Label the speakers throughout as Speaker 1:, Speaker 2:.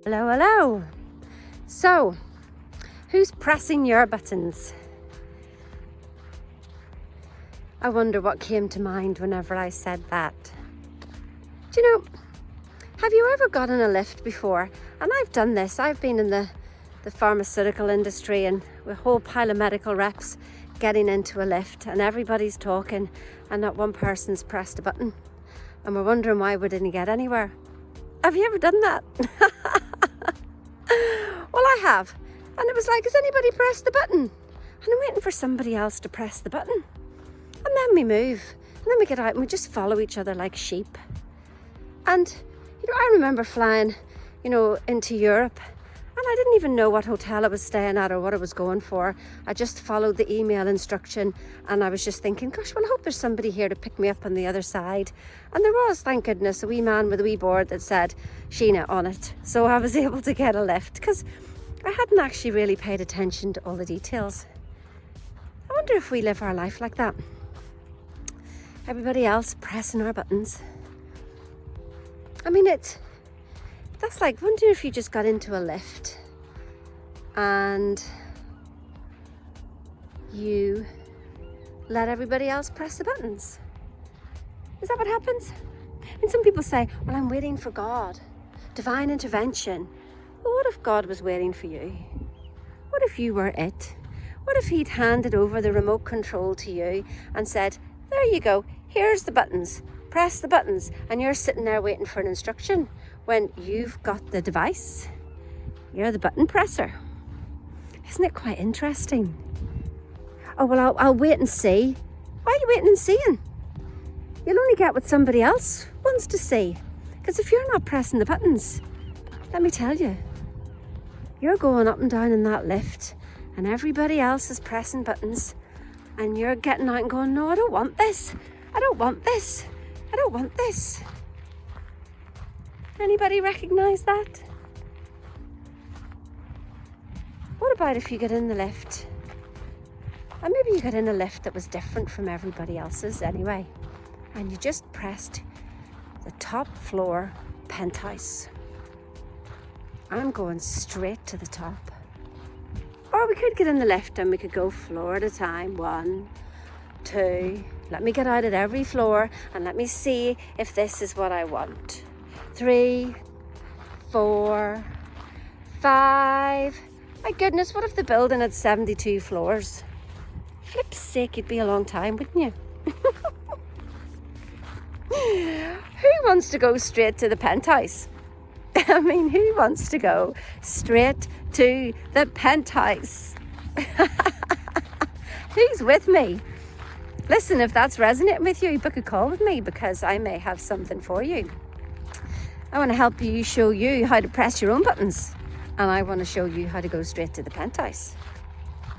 Speaker 1: Hello, hello. So, who's pressing your buttons? I wonder what came to mind whenever I said that. Do you know, have you ever got in a lift before? And I've done this. I've been in the pharmaceutical industry and with a whole pile of medical reps getting into a lift and everybody's talking and not one person's pressed a button. And we're wondering why we didn't get anywhere. Have you ever done that? Well, I have. And it was like, has anybody pressed the button? And I'm waiting for somebody else to press the button. And then we move. And then we get out and we just follow each other like sheep. And, I remember flying, into Europe. And I didn't even know what hotel I was staying at or what I was going for. I just followed the email instruction and I was just thinking, gosh, well, I hope there's somebody here to pick me up on the other side. And there was, thank goodness, a wee man with a wee board that said Sheena on it. So I was able to get a lift because I hadn't actually really paid attention to all the details. I wonder if we live our life like that. Everybody else pressing our buttons. I mean, that's like, wonder if you just got into a lift and you let everybody else press the buttons. Is that what happens? I mean, some people say, well, I'm waiting for God, divine intervention. Well, what if God was waiting for you? What if you were it? What if he'd handed over the remote control to you and said, there you go, here's the buttons, press the buttons, and you're sitting there waiting for an instruction when you've got the device. You're the button presser. Isn't it quite interesting? Oh, well, I'll wait and see. Why are you waiting and seeing? You'll only get what somebody else wants to see. Because if you're not pressing the buttons, let me tell you, you're going up and down in that lift and everybody else is pressing buttons and you're getting out and going, no, I don't want this. I don't want this. I don't want this. Anybody recognize that? What about if you get in the lift? And maybe you got in a lift that was different from everybody else's anyway. And you just pressed the top floor penthouse. I'm going straight to the top. Or we could get in the lift and we could go floor at a time. 1, 2. Let me get out at every floor and let me see if this is what I want. 3, 4, 5. My goodness, what if the building had 72 floors? Flip's sake, it'd be a long time, wouldn't you? Who wants to go straight to the penthouse? I mean, who wants to go straight to the penthouse? Who's with me? Listen, if that's resonating with you, book a call with me because I may have something for you. I want to help you, show you how to press your own buttons. And I want to show you how to go straight to the penthouse.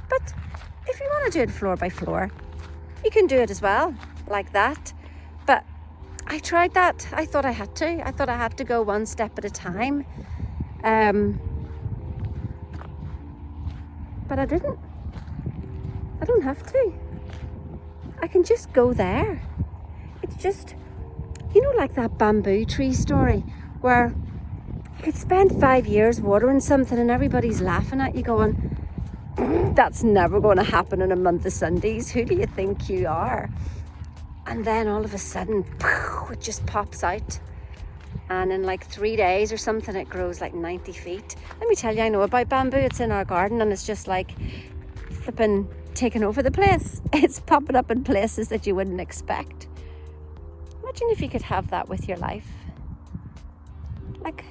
Speaker 1: But if you want to do it floor by floor, you can do it as well, like that. But I tried that. I thought I had to. I thought I had to go one step at a time. But I didn't. I don't have to. I can just go there. It's just, like that bamboo tree story where you could spend 5 years watering something and everybody's laughing at you going, that's never going to happen in a month of Sundays. Who do you think you are? And then all of a sudden, it just pops out. And in like 3 days or something, it grows like 90 feet. Let me tell you, I know about bamboo. It's in our garden and it's just like flipping taking over the place. It's popping up in places that you wouldn't expect. Imagine if you could have that with your life. Like,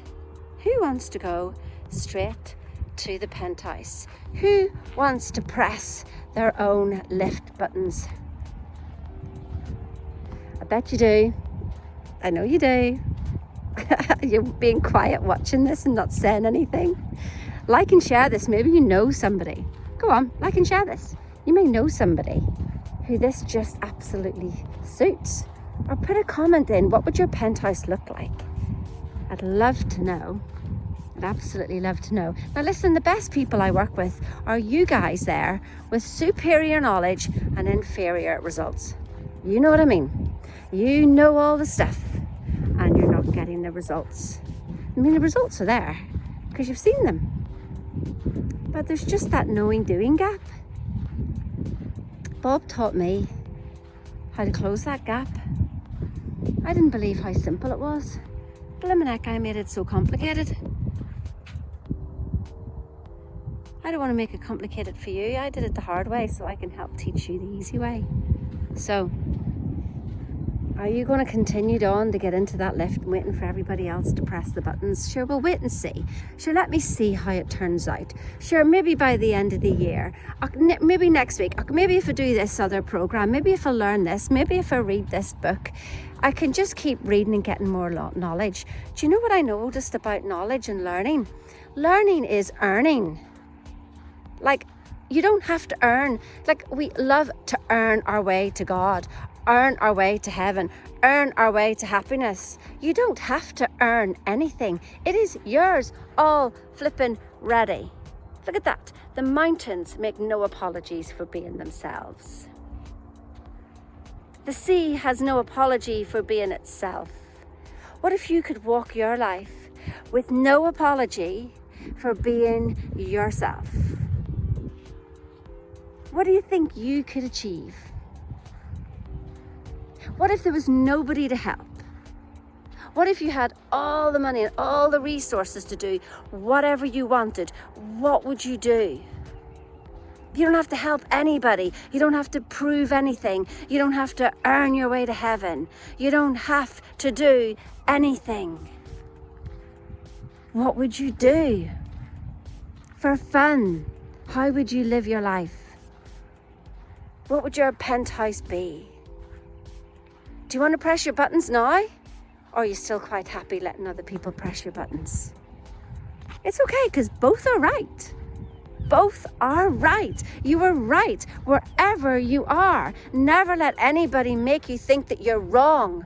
Speaker 1: who wants to go straight to the penthouse? Who wants to press their own lift buttons? I bet you do. I know you do. You're being quiet watching this and not saying anything. Like and share this. Maybe you know somebody. Go on, like and share this. You may know somebody who this just absolutely suits. Or put a comment in. What would your penthouse look like? I'd love to know. I'd absolutely love to know. Now listen, the best people I work with are you guys there with superior knowledge and inferior results. You know what I mean? You know all the stuff and you're not getting the results. I mean, the results are there. because you've seen them. But there's just that knowing doing gap. Bob taught me how to close that gap. I didn't believe how simple it was. Blimmin' heck, I made it so complicated. I don't want to make it complicated for you. I did it the hard way so I can help teach you the easy way. So, are you going to continue on to get into that lift waiting for everybody else to press the buttons? Sure, we'll wait and see. Sure, let me see how it turns out. Sure, maybe by the end of the year, maybe next week, maybe if I do this other program, maybe if I learn this, maybe if I read this book, I can just keep reading and getting more knowledge. Do you know what I noticed about knowledge and learning? Learning is earning. Like, you don't have to earn. Like, we love to earn our way to God, earn our way to heaven, earn our way to happiness. You don't have to earn anything. It is yours, all flippin' ready. Look at that. The mountains make no apologies for being themselves. The sea has no apology for being itself. What if you could walk your life with no apology for being yourself? What do you think you could achieve? What if there was nobody to help? What if you had all the money and all the resources to do whatever you wanted? What would you do? You don't have to help anybody. You don't have to prove anything. You don't have to earn your way to heaven. You don't have to do anything. What would you do? For fun, how would you live your life? What would your penthouse be? Do you want to press your buttons now? Or are you still quite happy letting other people press your buttons? It's okay, because both are right. Both are right. You are right wherever you are. Never let anybody make you think that you're wrong.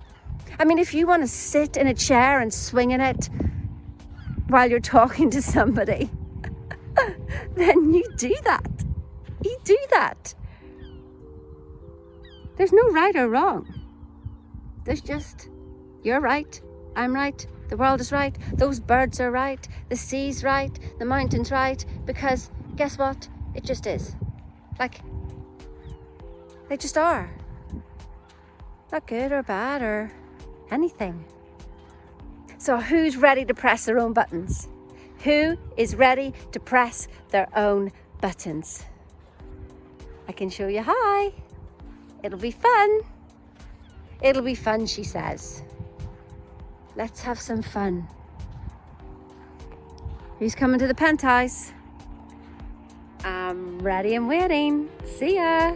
Speaker 1: I mean, if you want to sit in a chair and swing in it while you're talking to somebody, then you do that. You do that. There's no right or wrong. There's just, you're right, I'm right, the world is right, those birds are right, the sea's right, the mountain's right, because guess what? It just is. Like, they just are. Not good or bad or anything. So who's ready to press their own buttons? Who is ready to press their own buttons? I can show you hi. It'll be fun. It'll be fun, she says. Let's have some fun. Who's coming to the penthouse? I'm ready and waiting. See ya.